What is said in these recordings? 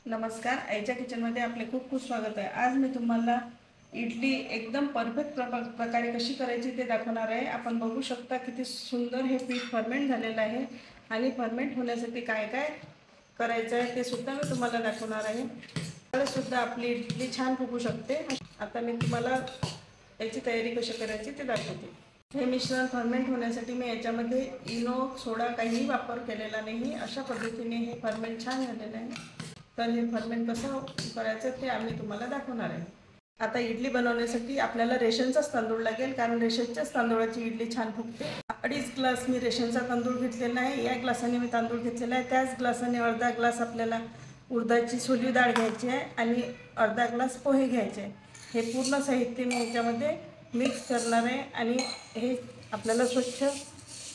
नमस्कार, आईच्या किचनमध्ये आपले खूप खूप स्वागत आहे। आज मी तुम्हाला इडली एकदम परफेक्ट प्रकारे कशी करायची ते दाखवणार आहे। आपण बघू शकता किती सुंदर हे पीठ फर्मेंट झालेलं आहे आणि फर्मेंट होण्यासाठी काय काय करायचं आहे ते सुद्धा मी तुम्हाला दाखवणार आहे। तर सुद्धा आपली इडली छान फुगू शकते। आता मी तुम्हाला याची तयारी कशी करायची ते दाखवते। हे मिश्रण फर्मेंट होण्यासाठी मी याच्यामध्ये इनो सोडा काहीही वापर केलेला नाही। अशा पद्धतीने हे फर्मेंट छान झालेलं आहे। तर हे फर्मेंट कसं करायचं ते आम्ही तुम्हाला दाखवणार आहे। आता इडली बनवण्यासाठी आपल्याला रेशनचाच तांदूळ लागेल, कारण रेशनच्याच तांदूळाची इडली छान फुगते। 2.5 ग्लास मी रेशनचा तांदूळ घेतलेला आहे। या ग्लासाने मी तांदूळ घेतलेला आहे, त्याच ग्लासाने अर्धा ग्लास आपल्याला उडदाची छोली डाळ घ्यायची आहे आणि अर्धा ग्लास पोहे घ्यायचे आहे। हे पूर्ण साहित्य मी याच्यामध्ये मिक्स करणार आहे आणि हे आपल्याला स्वच्छ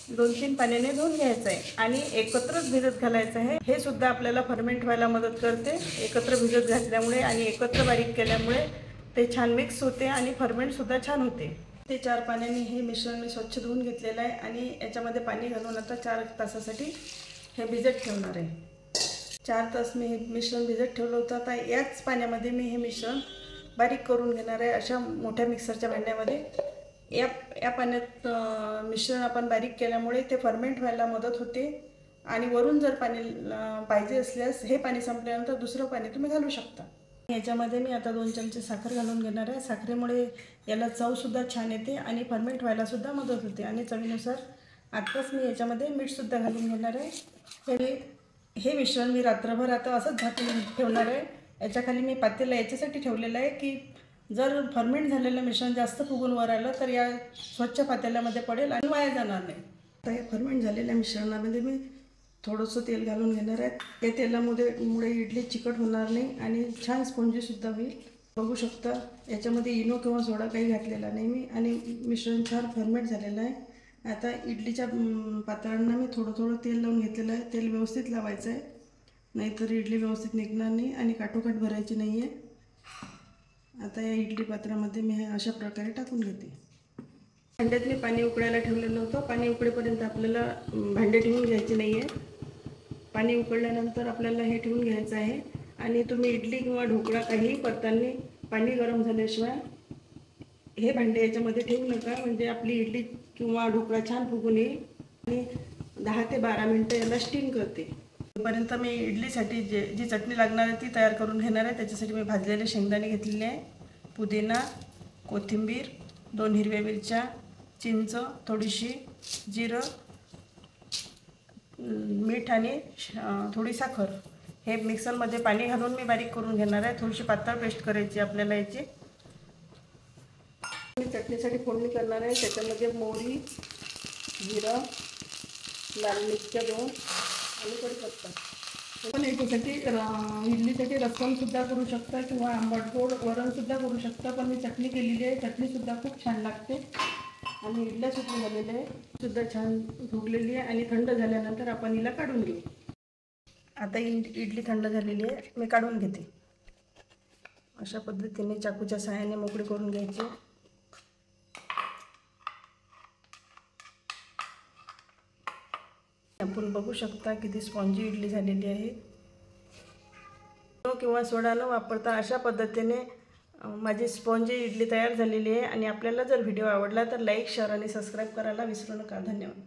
2-3 पाण्याने धुवून घ्यायचं आहे आणि एकत्रच भिजत घालायचं आहे। हे सुद्धा आपल्याला फर्मेंट व्हायला मदत करते। एकत्र भिजत घातल्यामुळे आणि एकत्र बारीक केल्यामुळे ते छान मिक्स होते आणि फर्मेंट सुद्धा छान होते। ते 4 पाण्याने हे मिश्रण मी स्वच्छ धुवून घेतलेलं आहे आणि याच्यामध्ये पाणी घालून आता 4 तासासाठी हे भिजत ठेवणार आहे। 4 तास मी हे मिश्रण भिजत ठेवलं होतं। आता याच पाण्यामध्ये मी हे मिश्रण बारीक करून घेणार आहे। अशा मोठ्या मिक्सरच्या भांड्यामध्ये या पाण्यात मिश्रण आपण बारीक केल्यामुळे ते फर्मेंट व्हायला मदत होते आणि वरून जर पाणी पाहिजे असल्यास हे पाणी संपल्यानंतर दुसरं पाणी तुम्ही घालू शकता। याच्यामध्ये मी आता 2 चमचे साखर घालून घेणार आहे। साखरेमुळे याला चवसुद्धा छान येते आणि फर्मेंट व्हायलासुद्धा मदत होते आणि चवीनुसार आत्ताच मी याच्यामध्ये मीठसुद्धा घालून घेणार आहे। हे मिश्रण मी रात्रभर आता असंच झाकून ठेवणार आहे। याच्याखाली मी पातेलं याच्यासाठी ठेवलेलं आहे की जर फर्मेंट झालेलं मिश्रण जास्त फुगून वर आलं तर या स्वच्छ पातेल्यामध्ये पडेल आणि वाया जाणार नाही। आता हे फर्मेंट झालेल्या मिश्रणामध्ये मी थोडंसं तेल घालून घेणार आहे। त्या तेलामुळे इडली चिकट होणार नाही आणि छान स्पॉन्जीसुद्धा होईल। बघू शकता याच्यामध्ये इनो किंवा सोडा काही घातलेला नाही मी आणि मिश्रण छान फर्मेंट झालेलं आहे। आता इडलीच्या पातळांना मी थोडं थोडं तेल लावून घेतलेलं आहे। तेल व्यवस्थित लावायचं आहे, नाहीतर इडली व्यवस्थित निघणार नाही आणि काठोकाठ भरायची नाही आहे। आता या इडली पात्रामध्ये मी हे अशा प्रकारे टाकून घेते। भांड्यात मी पाणी उकळायला ठेवलेलं होतं। पाणी उकळेपर्यंत आपल्याला भांडे ठेवून घ्यायचे नाही आहे। पाणी उकळल्यानंतर आपल्याला हे ठेवून घ्यायचं आहे आणि तुम्ही इडली किंवा ढोकळा काहीही करताना पाणी गरम झाल्याशिवाय हे भांडे याच्यामध्ये ठेवू नका, म्हणजे आपली इडली किंवा ढोकळा छान फुगून येईल आणि 10 ते 12 मिनटं याला स्टीम करते। तोपर्यंत मी इडलीसाठी जी चटणी लागणार आहे ती तयार करून घेणार आहे। त्याच्यासाठी मी भाजलेले शेंगदाणे घेतलेले आहे, पुदिना, कोथिंबीर, 2 हिरव्या मिरच्या, चिंच, थोडीशी जिरं, मीठ आणि थोडी साखर हे मिक्सरमध्ये पाणी घालून मी बारीक करून घेणार आहे। थोडीशी पातळ पेस्ट करायची आपल्याला याची। मी चटणीसाठी फोडणी करणार आहे। त्याच्यामध्ये मोहरी, जिरं, लाल मिरच्या 2 आणि कढीपत्ता। पण याच्यासाठी इडलीसाठी रस्समसुद्धा करू शकता किंवा आंबट गोड वरणसुद्धा करू शकता, पण मी चटणी केलेली आहे। चटणीसुद्धा खूप छान लागते आणि इडल्यासुद्धा झालेल्या आहे, सुद्धा छान फुगलेली आहे आणि थंड झाल्यानंतर आपण हिला काढून घेऊ। आता इडली थंड झालेली आहे, मी काढून घेते। अशा पद्धतीने चाकूच्या सहाय्याने मोकळी करून घ्यायची। आपण बघू शकता किती स्पॉन्जी इडली झालेली आहे। किंवा सोडा न वापरता अशा पद्धतीने माझी स्पॉन्जी इडली तयार झालेली आहे आणि आपल्याला जर व्हिडिओ आवडला तर लाईक, शेअर आणि सबस्क्राईब करायला विसरू नका। धन्यवाद।